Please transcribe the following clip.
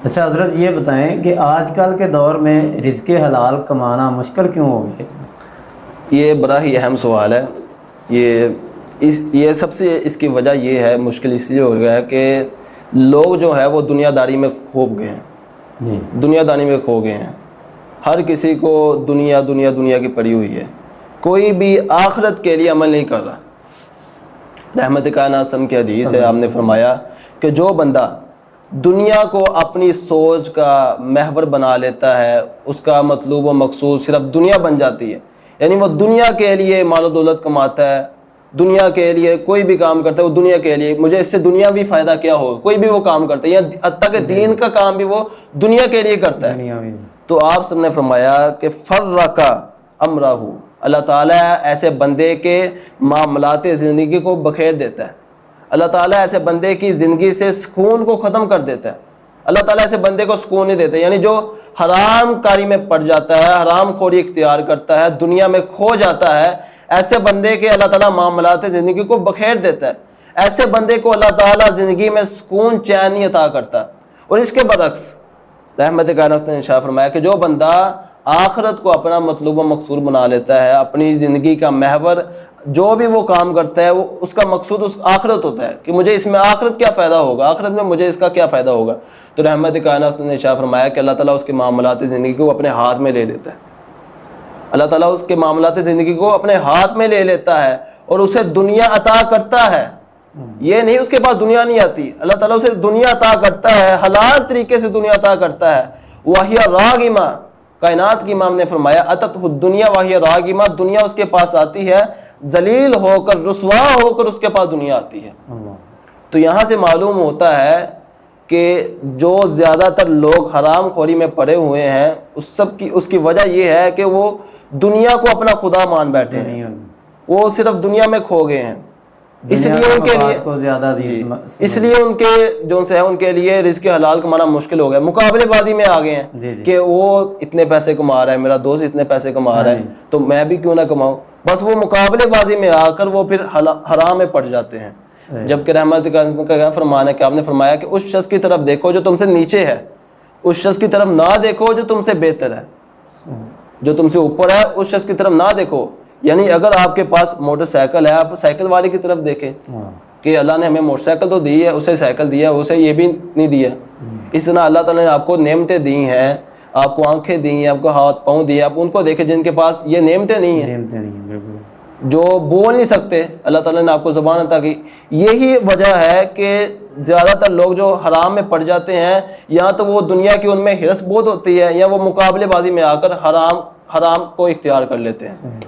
अच्छा हज़रत, ये बताएं कि आजकल के दौर में रिज़्क़ हलाल कमाना मुश्किल क्यों हो गया? ये बड़ा ही अहम सवाल है। ये सबसे इसकी वजह ये है, मुश्किल इसलिए हो गया है कि लोग जो है वो दुनियादारी में खो गए हैं जी। दुनियादारी में खो गए हैं। हर किसी को दुनिया दुनिया दुनिया की पड़ी हुई है, कोई भी आखिरत के लिए अमल नहीं कर रहा। रहमत कायनात की हदीस है, आपने फरमाया कि जो बंदा दुनिया को अपनी सोच का महवर बना लेता है, उसका मतलूब व मकसूद सिर्फ दुनिया बन जाती है। यानी वो दुनिया के लिए मालो दौलत कमाता है, दुनिया के लिए कोई भी काम करता है, वो दुनिया के लिए, मुझे इससे दुनियावी फ़ायदा क्या होगा, कोई भी वो काम करता है, या हत्ता के दीन का काम भी वो दुनिया के लिए करता है। तो आप सबने फरमाया कि फर्रका अमरहू, अल्लाह ताला ऐसे बंदे के मामलात ज़िंदगी को बखेर देता है। अल्लाह ताला ऐसे बंदे की ज़िंदगी से सुकून को ख़त्म कर देता है। अल्लाह ताला ऐसे बंदे को सुकून नहीं देता। यानी जो हराम कारी में पड़ जाता है, हराम खोरी इख्तियार करता है, दुनिया में खो जाता है, ऐसे बंदे के अल्लाह ताला मामलात ज़िंदगी को बखेर देता है। ऐसे बंदे को अल्लाह ताला ज़िंदगी में सुकून चैन नहीं अता करता। और इसके बरक्स रहमत कायनात ने इरशाद फरमाया कि जो बंदा आखिरत को अपना मतलूब व मकसूद बना लेता है, अपनी ज़िंदगी का महवर जो भी वो काम करता है वो उसका मकसूद उस आखिरत होता है कि मुझे इसमें आखिरत क्या फ़ायदा होगा, आखिरत में मुझे इसका क्या फ़ायदा होगा। तो रहमत कायनात ने इरशाद फरमाया कि अल्लाह ताला उसके मामलात ज़िंदगी को अपने हाथ में ले लेता है। अल्लाह ताला उसके मामलात ज़िंदगी को अपने हाथ में ले लेता है और उसे दुनिया अता करता है। ये नहीं उसके पास दुनिया नहीं आती, अल्लाह ताला उसे दुनिया अता करता है, हलाल तरीके से दुनिया अता करता है। वाहिया रागिमा, कायनात की इमाम ने फरमाया अतत दुनिया वाहिया रागिमा, दुनिया उसके पास आती है, जलील होकर रुसवा होकर उसके पास दुनिया आती है। तो यहाँ से मालूम होता है कि जो ज़्यादातर लोग हराम खोरी में पड़े हुए हैं उस सब की उसकी वजह यह है कि वो दुनिया को अपना खुदा मान बैठे हैं, वो सिर्फ दुनिया में खो गए हैं। इसलिए उनके लिए को ज़्यादा इसलिए उनके जो से है उनके लिए रिज़्क़ हलाल कमाना मुश्किल हो गया। मुकाबलेबाजी में आ गए हैं कि वो इतने पैसे कमा रहा है, मेरा दोस्त इतने पैसे कमा रहा है, तो मैं भी क्यों ना कमाऊं। बस वो मुकाबलेबाजी में आकर वो फिर हराम में पड़ जाते हैं। जबकि रहमत का फरमान है कि आपने फरमाया कि उस शख्स की तरफ देखो जो तुमसे नीचे है, उस शख्स की तरफ ना देखो जो तुमसे बेहतर है, जो तुमसे ऊपर है उस शख्स की तरफ ना देखो। यानी अगर आपके पास मोटरसाइकिल है, आप साइकिल वाले की तरफ देखें कि अल्लाह ने हमें मोटरसाइकिल तो दी है, उसे साइकिल दिया, उसे ये भी नहीं दिया। इस तरह अल्लाह ताला ने आपको नेमतें दी हैं, आपको आंखें दी हैं, आपको हाथ पाँव दिए, आप उनको देखें जिनके पास ये नेमतें नहीं हैं, जो बोल नहीं सकते, अल्लाह ताला ने आपको ज़ुबान अता की। यही वजह है कि ज़्यादातर लोग जो हराम में पड़ जाते हैं, या तो वो दुनिया की उनमें हिरस बहुत होती है, या वो मुकाबलेबाजी में आकर हराम को इख्तियार कर लेते हैं।